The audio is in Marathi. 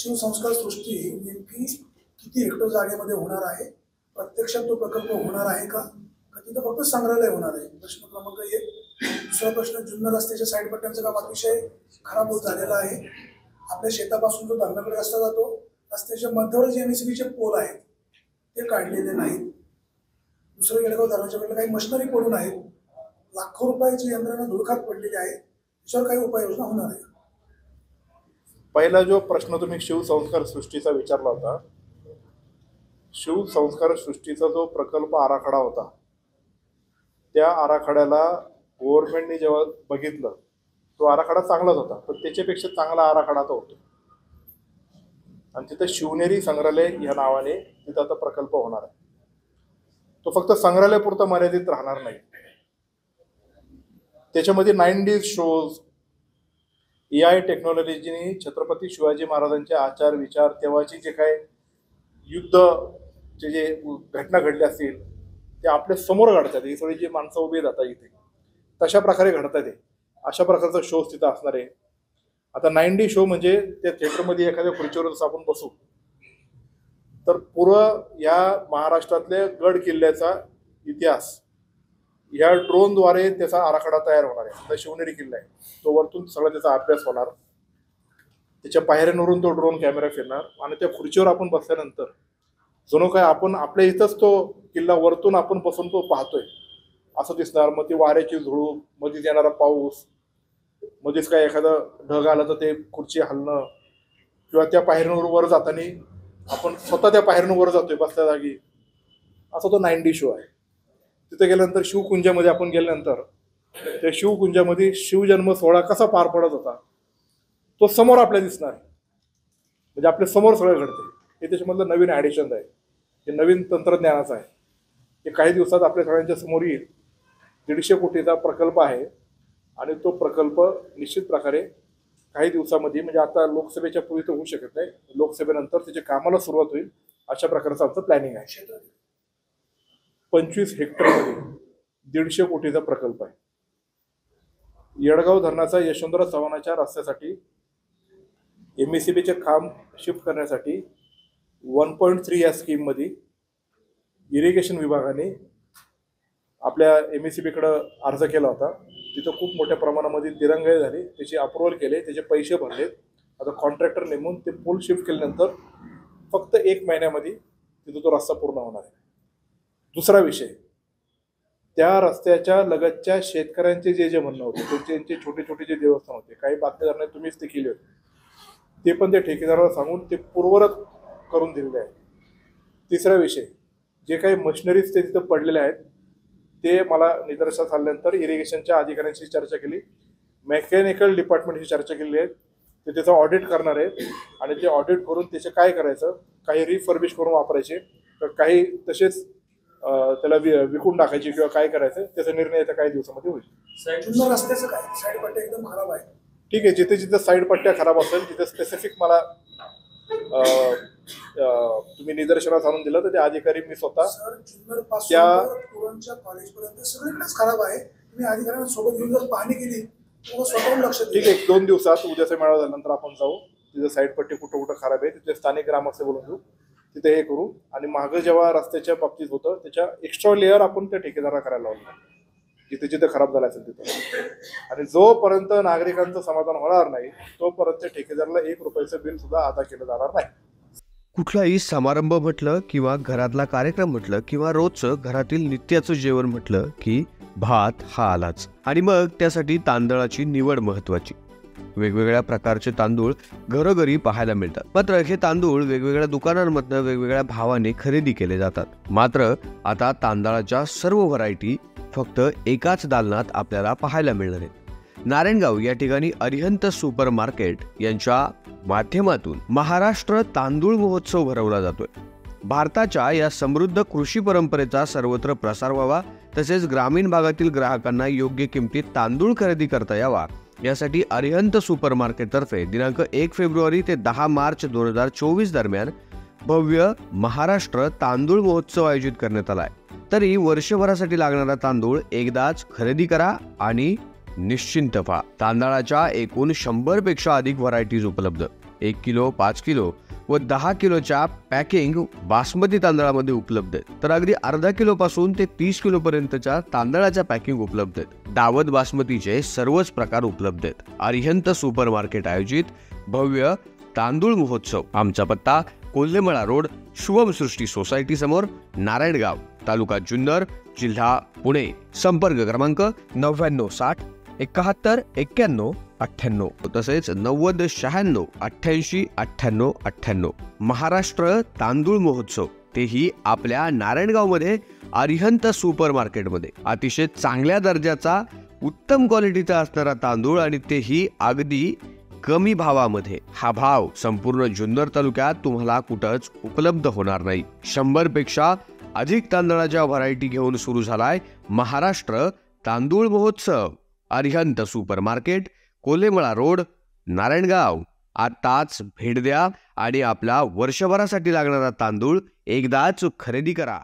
शिवसंस्कार सृष्टी नेमकी किती हेक्टर जागेमध्ये होणार आहे? प्रत्यक्षात तो प्रकल्प होणार आहे का तिथं फक्त संग्रहालय होणार आहे? प्रश्न क्रमांक 1. दुसरा प्रश्न, जुन्नर रस्त्याच्या साईड पट्ट्यांचं काम अतिशय खराब होत झालेलं आहे. आपल्या शेतापासून जो धरणाकडे रस्ता जातो, रस्त्याच्या मध्यावर जे एमएससीबीचे पोल आहेत ते काढलेले नाहीत. दुसरं, येडगाव धरणाच्या वेळेला काही मशिनरी पडून आहेत. लाखो रुपयाची यंत्रणा धुळखात पडलेली आहे. त्याच्यावर काही उपाययोजना होणार आहे? पहिला जो प्रश्न तुम्ही शिवसंस्कार सृष्टीचा विचारला होता, शिवसंस्कार सृष्टीचा जो प्रकल्प आराखडा होता, त्या आराखड्याला गव्हर्नमेंटने जेव्हा बघितलं, तो आराखडा चांगलाच होता, पण त्याच्यापेक्षा चांगला आराखडा तो होता. आणि तिथं शिवनेरी संग्रहालय या नावाने तिथं आता प्रकल्प होणार आहे. तो फक्त संग्रहालयापुरता मर्यादित राहणार नाही. त्याच्यामध्ये 9D शोज, AI टेक्नॉलॉजीने छत्रपती शिवाजी महाराजांचे आचार विचार, तेव्हाची जे काय युद्धचे जे घटना घडल्या असतील ते आपल्या समोर घडतात. ही सगळी जी माणसं उभी राहतात इथे, तशा प्रकारे घडतात. अशा प्रकारचा शोज तिथं असणार आहे. आता 9D शो म्हणजे त्या थिएटरमध्ये एखाद्या खुर्चीवर जसं आपण बसू, तर पूर्ण या महाराष्ट्रातल्या गड किल्ल्याचा इतिहास या ड्रोनद्वारे त्याचा आराखडा तयार होणार आहे. आता शिवनेरी किल्ला आहे, तो वरतून सगळा त्याचा अभ्यास होणार. त्याच्या पायऱ्यांवरून तो ड्रोन कॅमेरा फिरणार आणि त्या खुर्चीवर आपण बसल्यानंतर जणू काय आपण आपल्या इथंच तो किल्ला वरतून आपण बसून तो पाहतोय असं दिसणार. मग ती वाऱ्याची झुळूक, मध्येच येणारा पाऊस, मध्येच काय एखादं ढग आलं तर ते खुर्ची हलणं, किंवा त्या पायऱ्यांवर वर जाताना आपण स्वतः त्या पायऱ्यांवर वर जातोय बसल्या जागी, असा तो 9D शो आहे. तिथे गेल्यानंतर शिवकुंजामध्ये आपण गेल्यानंतर त्या शिवकुंजामध्ये शिवजन्म सोहळा कसा पार पडत होता तो समोर आपल्याला दिसणार आहे. म्हणजे आपल्या समोर सगळं घडते. हे त्याच्यामधलं नवीन ॲडिशन आहे, हे नवीन तंत्रज्ञानाचं आहे. हे काही दिवसात आपल्या सगळ्यांच्या समोर येईल. 150 कोटीचा प्रकल्प आहे आणि तो प्रकल्प निश्चित प्रकारे काही दिवसामध्ये, म्हणजे आता लोकसभेच्या पूर्वी तर होऊ शकत नाही, लोकसभेनंतर त्याच्या कामाला सुरुवात होईल अशा प्रकारचं आमचं प्लॅनिंग आहे. 25 हेक्टरमध्ये 150 कोटीचा प्रकल्प आहे. येडगाव धरणाचा यशवंतराव चव्हाणाच्या रस्त्यासाठी MSCBचे काम शिफ्ट करण्यासाठी 1.3 या स्कीममध्ये इरिगेशन विभागाने आपल्या MSCBकडं अर्ज केला होता. तिथं खूप मोठ्या प्रमाणामध्ये दिरंगाई झाली, त्याची अप्रुव्हल केले, त्याचे पैसे भरलेत. आता कॉन्ट्रॅक्टर नेमून ते पूल शिफ्ट केल्यानंतर फक्त 1 महिन्यामध्ये तिथं तो रस्ता पूर्ण होणार आहे. दुसरा विषय, त्या रस्त्याच्या लगतच्या शेतकऱ्यांचे जे म्हणणं होते, त्यांचे छोटे छोटे जे देवस्थान होते, काही बातमीदारांनी तुम्हीच ते केले होते, ते पण त्या ठेकेदाराला सांगून ते पूर्ववत करून दिलेले आहे. तिसरा विषय, जे काही मशिनरीज ते तिथं पडलेले आहेत ते मला निदर्शनास आल्यानंतर इरिगेशनच्या अधिकाऱ्यांशी चर्चा केली, मेकॅनिकल डिपार्टमेंटशी चर्चा केली आहे. ते त्याचं ऑडिट करणार आहेत आणि ते ऑडिट करून त्याचे काय करायचं, काही रिफर्बिश करून वापरायचे, तर काही तसेच त्याला विकून टाकायची किंवा काय करायचं, त्याचा निर्णय येत्या काही दिवसामध्ये होईल. जुन्नर रस्त्याचं काय, साईड पट्ट्या एकदम खराब आहे. ठीक आहे, जिथे जिथे साईड पट्ट्या खराब असेल तिथे स्पेसिफिक मला तुम्ही निदर्शनास आणून दिलं तर ते अधिकारी मी स्वतः त्या कॉलेजपर्यंत सगळीकडेच खराब आहे. तुम्ही अधिकाऱ्यांसोबत घेऊन जर पाहणी केली तर स्वतःहून लक्ष द्या. ठीक आहे, 2 दिवसात उद्याचा मेळावा झाल्यानंतर आपण जाऊ, तिथे साईड पट्टी कुठं कुठं खराब आहे तिथे स्थानिक ग्रामस्थ बोलून घेऊ, तिथे हे करू. आणि मागं जेव्हा रस्त्याच्या बाबतीत होतं त्याच्या एक्स्ट्रा लेअर आपण त्या ठेकेदाराला करायला लावलं जिथे जिथे खराब झाला असेल तिथं. आणि जोपर्यंत नागरिकांचं समाधान होणार नाही तोपर्यंत ठेकेदाराला 1 रुपयाचं बिल सुद्धा अदा केलं जाणार नाही. कुठलाही समारंभ म्हटलं किंवा घरातला कार्यक्रम म्हटलं किंवा रोजचं घरातील नित्याचं जेवण म्हटलं की भात हा आलाच. आणि मग त्यासाठी तांदळाची निवड महत्वाची. वेगवेगळ्या प्रकारचे तांदूळ घरोघरी पाहायला मिळतात. मात्र हे तांदूळ वेगवेगळ्या दुकानांमधनं वेगवेगळ्या भावाने खरेदी केले जातात. मात्र आता तांदळाच्या सर्व व्हरायटी फक्त एकाच दालनात आपल्याला पाहायला मिळणार आहेत. नारायणगाव या ठिकाणी अरिहंत सुपर मार्केट यांच्या माध्यमातून महाराष्ट्र तांदूळ महोत्सव भरवला जातोय. भारताच्या या समृद्ध कृषी परंपरेचा सर्वत्र प्रसार व्हावा, तसेच ग्रामीण भागातील ग्राहकांना योग्य किमतीत तांदूळ खरेदी करता यावा यासाठी अरिहंत सुपर मार्केटतर्फे दिनांक 1 फेब्रुवारी ते 10 मार्च 2024 दरम्यान भव्य महाराष्ट्र तांदूळ महोत्सव आयोजित करण्यात आला आहे. तरी वर्षभरासाठी लागणारा तांदूळ एकदाच खरेदी करा आणि निश्चिंत व्हा. तांदळाच्या एकूण 100 पेक्षा अधिक व्हरायटीज उपलब्ध. 1 किलो, 5 किलो व 10 किलोच्या पॅकिंग बासमती तांदळामध्ये उपलब्ध आहेत. तर अगदी अर्धा किलोपासून ते 30 किलो पर्यंतच्या तांदळाच्या पॅकिंग उपलब्ध आहेत. दावत बासमतीचे सर्वच प्रकार उपलब्ध आहेत. अरिहंत सुपर मार्केट आयोजित भव्य तांदूळ महोत्सव. आमचा पत्ता कोल्हेमळा रोड, शुभम सृष्टी सोसायटी समोर, नारायणगाव, तालुका जुन्नर, जिल्हा पुणे. संपर्क क्रमांक 9960 71 91 98 तसेच 90 96 88 98 98. महाराष्ट्र तांदूळ महोत्सव, तेही आपल्या नारायणगावमध्ये अरिहंत सुपर मार्केटमध्ये. अतिशय चांगल्या दर्जाचा उत्तम क्वालिटीचा असणारा तांदूळ आणि तेही अगदी कमी भावामध्ये. हा भाव संपूर्ण जुन्नर तालुक्यात तुम्हाला कुठंच उपलब्ध होणार नाही. 100 पेक्षा अधिक तांदळाच्या व्हरायटी घेऊन सुरू झालाय महाराष्ट्र तांदूळ महोत्सव. Arihant super market, Kolhemala road, Narayangaon. आताच भेट द्या आणि आपला वर्षभरासाठी लागणारा तांदूळ एकदाच खरेदी करा.